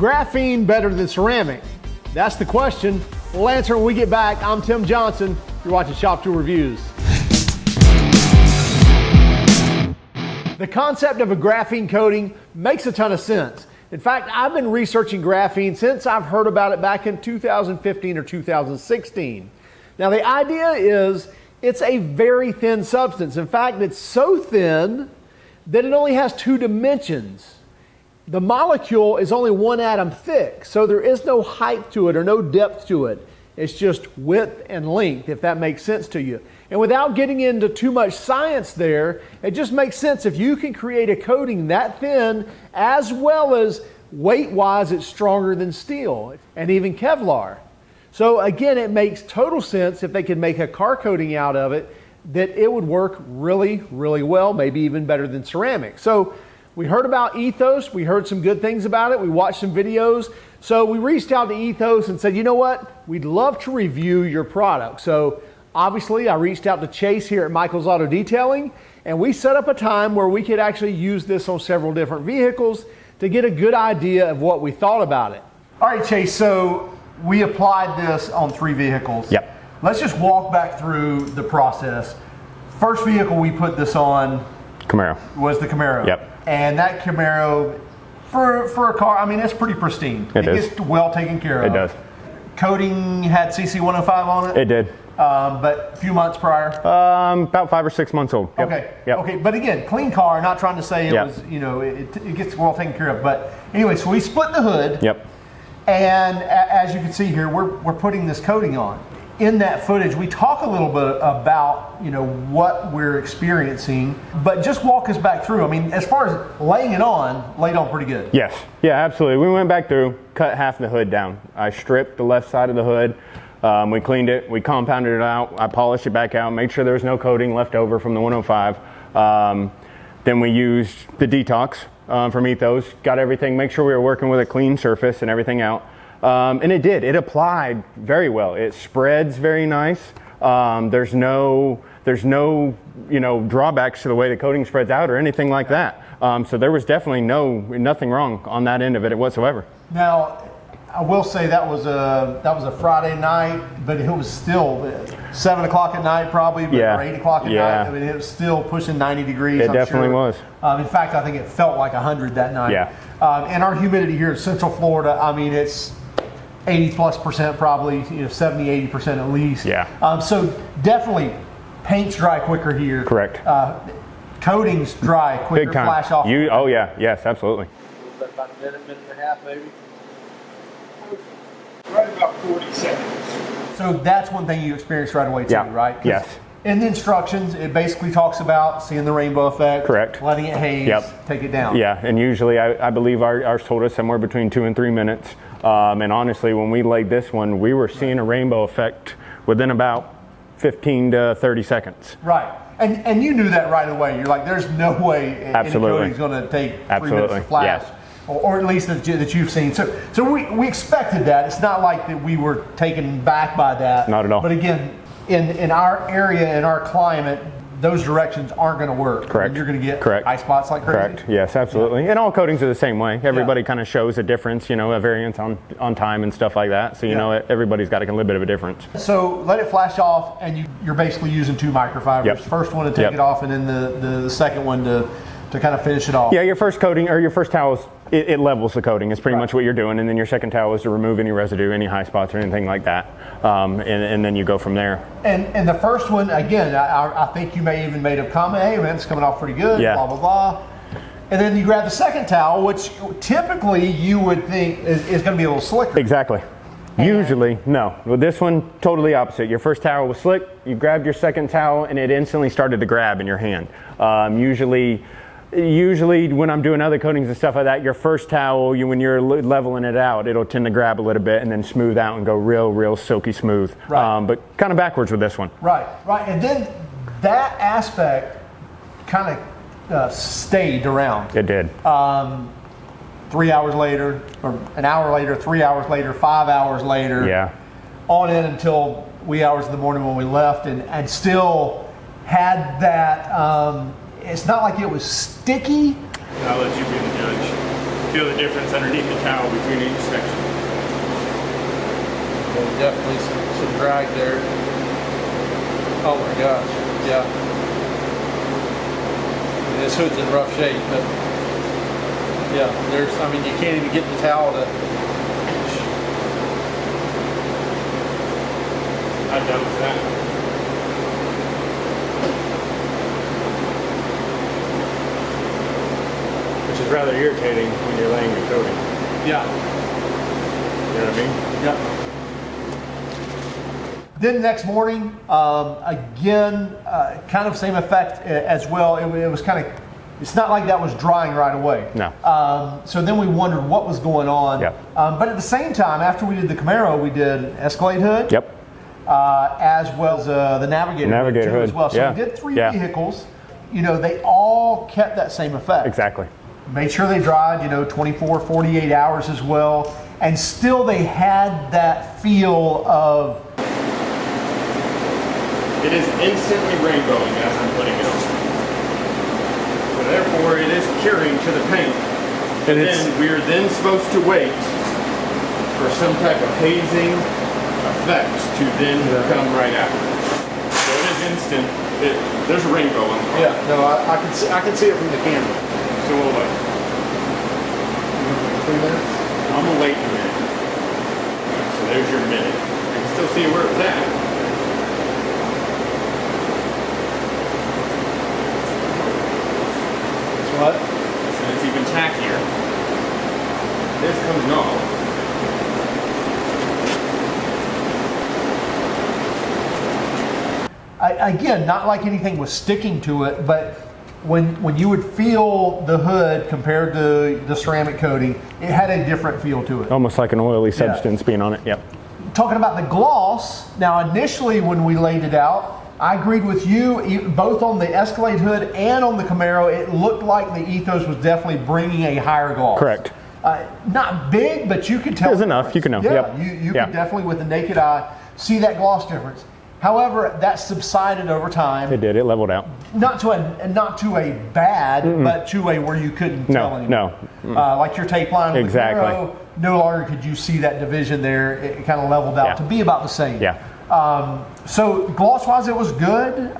graphene better than ceramic? That's the question. We'll answer when we get back. I'm Tim Johnson. You're watching Shop Tool Reviews. The concept of a graphene coating makes a ton of sense. In fact, I've been researching graphene since I've heard about it back in 2015 or 2016. Now the idea is it's a very thin substance. In fact, it's so thin that it only has two dimensions. The molecule is only one atom thick, so there is no height to it or no depth to it. It's just width and length, if that makes sense to you. And without getting into too much science there, it just makes sense if you can create a coating that thin, as well as weight-wise it's stronger than steel and even Kevlar. So again, it makes total sense if they could make a car coating out of it, that it would work really, really well, maybe even better than ceramic. So we heard about Ethos, we heard some good things about it, we watched some videos. So we reached out to Ethos and said, you know what, we'd love to review your product. So obviously I reached out to Chase here at Michael's Auto Detailing, and we set up a time where we could actually use this on several different vehicles to get a good idea of what we thought about it. All right, Chase, so we applied this on 3 vehicles. Yep. Let's just walk back through the process. First vehicle we put this on Camaro. Was the Camaro. Yep. And that Camaro, for a car, I mean, it's pretty pristine. It is. Gets well taken care of. It does. Coating had CC105 on it? It did. But a few months prior? About 5 or 6 months old. Yep. Okay. Yep. Okay. But again, clean car. Not trying to say it was, you know, it gets well taken care of. But anyway, so we split the hood. Yep. And as you can see here, we're putting this coating on. In that footage, we talk a little bit about, you know, what we're experiencing, but just walk us back through. I mean, as far as laying it on, laid on pretty good. Yes. Yeah, absolutely. We went back through, cut half the hood down. I stripped the left side of the hood. We cleaned it. We compounded it out. I polished it back out, made sure there was no coating left over from the 105. Then we used the detox from Ethos, got everything, make sure we were working with a clean surface and everything out. And it did. It applied very well. It spreads very nice. There's no you know, drawbacks to the way the coating spreads out or anything like that. So there was definitely nothing wrong on that end of it whatsoever. Now, I will say that was a Friday night, but it was still 7 o'clock at night probably, or 8 o'clock at night. I mean, it was still pushing 90 degrees. It definitely was. In fact, I think it felt like 100 that night. Yeah. And our humidity here in Central Florida, I mean, it's 80+% probably, you know, 70, 80% at least. Yeah. So definitely paints dry quicker here. Correct. Coatings dry quicker. Big time. Flash off. Oh yeah, yes, absolutely. About a minute and a half maybe. Right about 40 seconds. So that's one thing you experienced right away too, right? Yes. In the instructions, it basically talks about seeing the rainbow effect. Correct. Letting it haze, take it down. Yeah, and usually I believe ours told us somewhere between 2 and 3 minutes. And honestly, when we laid this one, we were seeing a rainbow effect within about 15 to 30 seconds. Right. And you knew that right away. You're like, there's no way any coating's going to take 3 minutes to flash. Yes. Or at least that you've seen. So we expected that. It's not like that we were taken back by that. Not at all. But again, in our area, in our climate, those directions aren't going to work. Correct. You're going to get Correct. eye spots like crazy. Correct. Yes, absolutely. And all coatings are the same way. Everybody kind of shows a difference, you know, a variance on time and stuff like that. So, you know, everybody's got a little bit of a difference. So let it flash off, and you're basically using 2 microfibers. Yep. First one to take it off, and then the second one to kind of finish it off. Yeah, your first coating or your first towel, it levels the coating. It's pretty much what you're doing. And then your second towel is to remove any residue, any high spots or anything like that. And then you go from there. And the first one, again, I think you may even made a comment, hey man, it's coming off pretty good, blah, blah, blah. And then you grab the second towel, which typically you would think is going to be a little slicker. Exactly. Usually, no. With this one, totally opposite. Your first towel was slick, you grabbed your second towel, and it instantly started to grab in your hand. Usually when I'm doing other coatings and stuff like that, your first towel, when you're leveling it out, it'll tend to grab a little bit and then smooth out and go real silky smooth. Right. But kind of backwards with this one. Right. And then that aspect kind of stayed around. It did. 3 hours later, or an hour later, 3 hours later, 5 hours later. Yeah. On in until wee hours in the morning when we left, and still had that, it's not like it was sticky. I'll let you be the judge. feel the difference underneath the towel between each section. Yeah, definitely some drag there. Oh my gosh, yeah. This hood's in rough shape, but yeah, I mean, you can't even get the towel to. How dumb is that? Which is rather irritating when you're laying your coating. Yeah. You know what I mean? Yeah. Then next morning, again, kind of same effect as well. It was kind of, it's not like that was drying right away. No. So then we wondered what was going on. Yep. But at the same time, after we did the Camaro, we did Escalade hood. Yep. As well as the Navigator hood as well. So yeah. we did three vehicles. You know, they all kept that same effect. Exactly. Made sure they dried, 24, 48 hours as well. And still they had that feel of... It is instantly rainbowing as I'm putting it on. So therefore it is curing to the paint. And then we're then supposed to wait for some type of hazing effect to then come right after. So it is instant. There's a rainbow on the car. Yeah, no, I can see it from the camera. So we'll wait. 3 minutes? I'm gonna wait a minute. So there's your minute. I can still see where it's at. What? So it's even tackier. This comes off. Again, not like anything was sticking to it, but when you would feel the hood compared to the ceramic coating, it had a different feel to it. Almost like an oily substance being on it. Yep. Talking about the gloss, now initially when we laid it out, I agreed with you, both on the Escalade hood and on the Camaro, it looked like the Ethos was definitely bringing a higher gloss. Correct. Not big, but you could tell. It was enough, you can know. Yeah, Yep. you could definitely, with the naked eye, see that gloss difference. However, that subsided over time. It did, it leveled out. Not to a bad, but to a where you couldn't tell anymore. No. Like your tape line with Exactly. the Camaro, no longer could you see that division there. It kind of leveled out to be about the same. Yeah. So gloss-wise, it was good.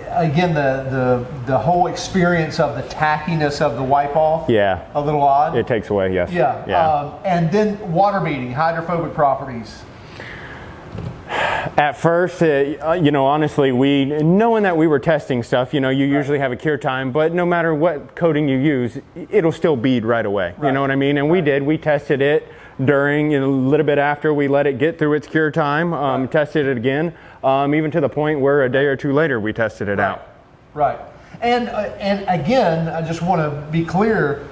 Again, the whole experience of the tackiness of the wipe-off, Yeah. a little odd. It takes away, yes. Yeah. And then water beating, hydrophobic properties. At first, honestly, knowing that we were testing stuff, you usually have a cure time, but no matter what coating you use, it'll still bead right away. You know what I mean? And we did. We tested it during, a little bit after we let it get through its cure time, tested it again, even to the point where a day or two later we tested it out. Right. And again, I just want to be clear,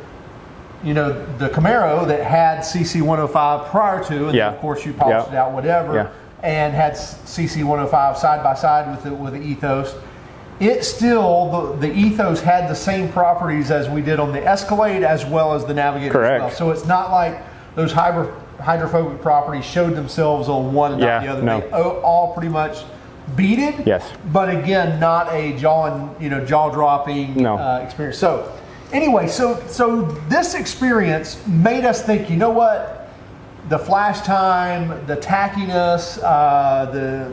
the Camaro that had CC 105 prior to, and then of course you polished it out, whatever, and had CC 105 side by side with the Ethos. It still, the Ethos had the same properties as we did on the Escalade as well as the Navigator. Correct. As well. So it's not like those hydrophobic properties showed themselves on one and not the other. No. They all pretty much beaded. Yes. But again, not a jaw dropping experience. So anyway, so this experience made us think, you know what? The flash time, the tackiness,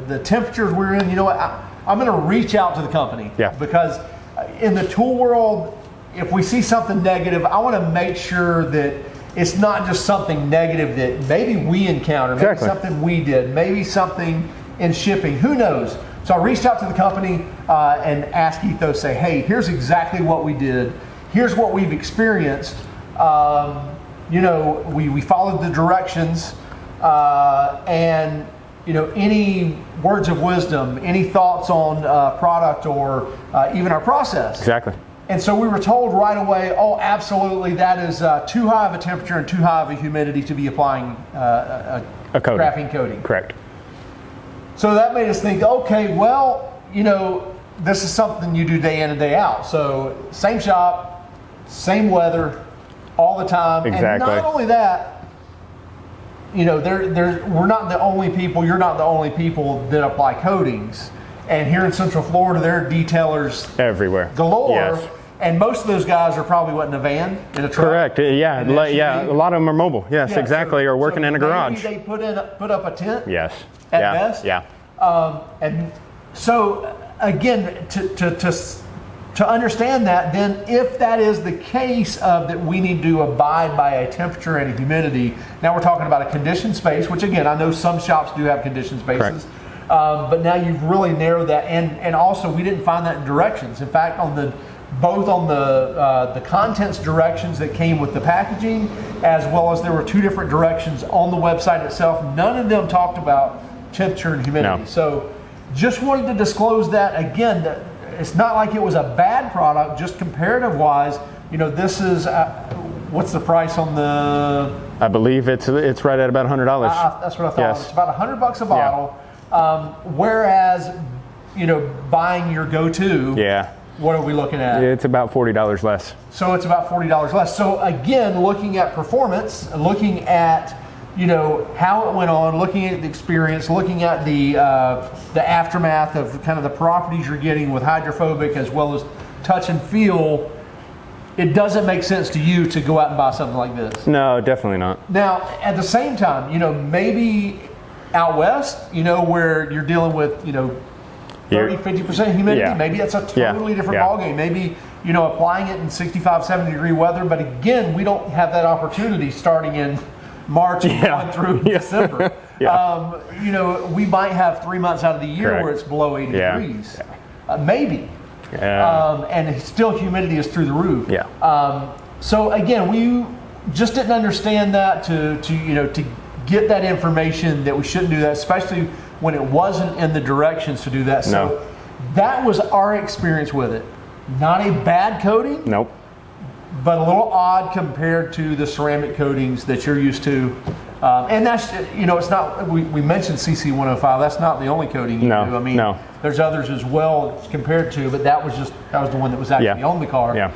the temperatures we're in, you know what? I'm going to reach out to the company. Yeah. Because in the tool world, if we see something negative, I want to make sure that it's not just something negative that maybe we encountered, maybe something we did, maybe something in shipping, who knows? So I reached out to the company and asked Ethos, say, hey, here's exactly what we did. Here's what we've experienced. We followed the directions and, any words of wisdom, any thoughts on product or even our process. Exactly. And so we were told right away, oh, absolutely, that is too high of a temperature and too high of a humidity to be applying a coating. graphene coating. Correct. So that made us think, okay, well, this is something you do day in and day out. So same shop, same weather, all the time. Exactly. And not only that, we're not the only people, you're not the only people that apply coatings. And here in Central Florida, there are detailers everywhere galore. Yes. And most of those guys are probably what, in a van, in a truck? Correct. Yeah. An Yeah. SUV? A lot of them are mobile. Yes. An Yeah. SUV? A lot of them are mobile. Yes. Yeah, exactly. Or working in a garage. Maybe they put up a tent. Yes. At yeah. best. Yeah. And so again, to understand that, then if that is the case of that we need to abide by a temperature and a humidity, now we're talking about a conditioned space, which again, I know some shops do have conditioned spaces. But now you've really narrowed that, and also we didn't find that in directions. In fact, both on the contents directions that came with the packaging, as well as there were 2 different directions on the website itself, none of them talked about temperature and humidity. No. So just wanted to disclose that again, that it's not like it was a bad product, just comparative wise, this is, what's the price on the? I believe it's right at about $100. That's what I thought. Yes. It's about $100 a bottle. Whereas, buying your go-to, Yeah. what are we looking at? It's about $40 less. So it's about $40 less. So again, looking at performance, looking at how it went on, looking at the experience, looking at the aftermath of kind of the properties you're getting with hydrophobic as well as touch and feel, it doesn't make sense to you to go out and buy something like this. No, definitely not. Now, at the same time, maybe out west, where you're dealing with, 30-50% humidity, Yeah. maybe that's a totally different Yeah. ballgame. Maybe, applying it in 65, 70 degree weather, but again, we don't have that opportunity starting in March and Yeah. going through December. Yeah. We might have 3 months out of the year Correct. where it's below 80 Yeah. degrees. Maybe. Yeah. And still humidity is through the roof. Yeah. So again, we just didn't understand that to get that information that we shouldn't do that, especially when it wasn't in the directions to do that. So No. that was our experience with it. Not a bad coating, Nope. but a little odd compared to the ceramic coatings that you're used to. And that's, it's not, we mentioned CC105, that's not the only coating you No, do. I mean, no. there's others as well compared to, but that was the one that was actually Yeah. on the car. Yeah.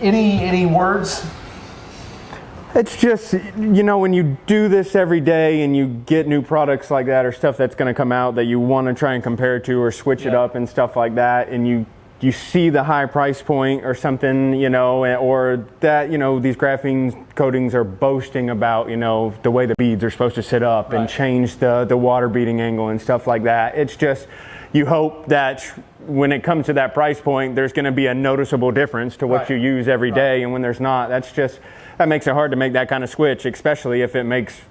Any words? It's just, when you do this every day and you get new products like that or stuff that's going to come out that you want to try and compare to or switch it Yeah. up and stuff like that, and you see the high price point or something, or that, these graphene coatings are boasting about, the way the beads are supposed to sit up and Right. change the water beating angle and stuff like that. It's just, you hope that when it comes to that price point, there's going to be a noticeable difference to what Right. you use every day. And when there's not, that makes it hard to make that kind of switch, especially if it makes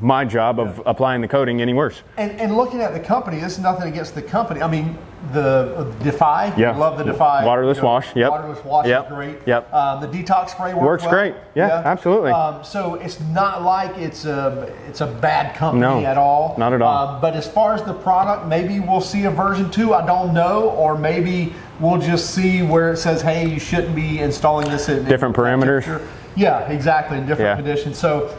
my job of applying the coating any worse. And looking at the company, this is nothing against the company. I mean, the Defy, Yeah. love the Defy. Waterless wash, yep. Waterless wash Yep. is great. Yep. The detox spray works well. Great. Yeah, absolutely. So it's not like it's a bad company No, at all. not at all. But as far as the product, maybe we'll see a version 2. I don't know, or maybe we'll just see where it says, "Hey, you shouldn't be installing this in Different parameters. temperature." Yeah, exactly, in different Yeah. conditions. So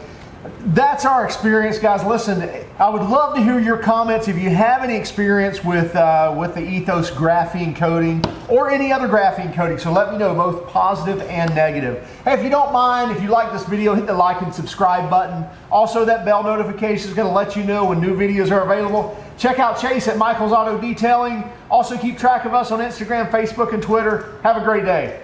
that's our experience, guys. Listen, I would love to hear your comments if you have any experience with the Ethos graphene coating or any other graphene coating. So let me know, both positive and negative. Hey, if you don't mind, if you like this video, hit the like and subscribe button. Also, that bell notification is going to let you know when new videos are available. Check out Chase at Michael's Auto Detailing. Also, keep track of us on Instagram, Facebook, and Twitter. Have a great day.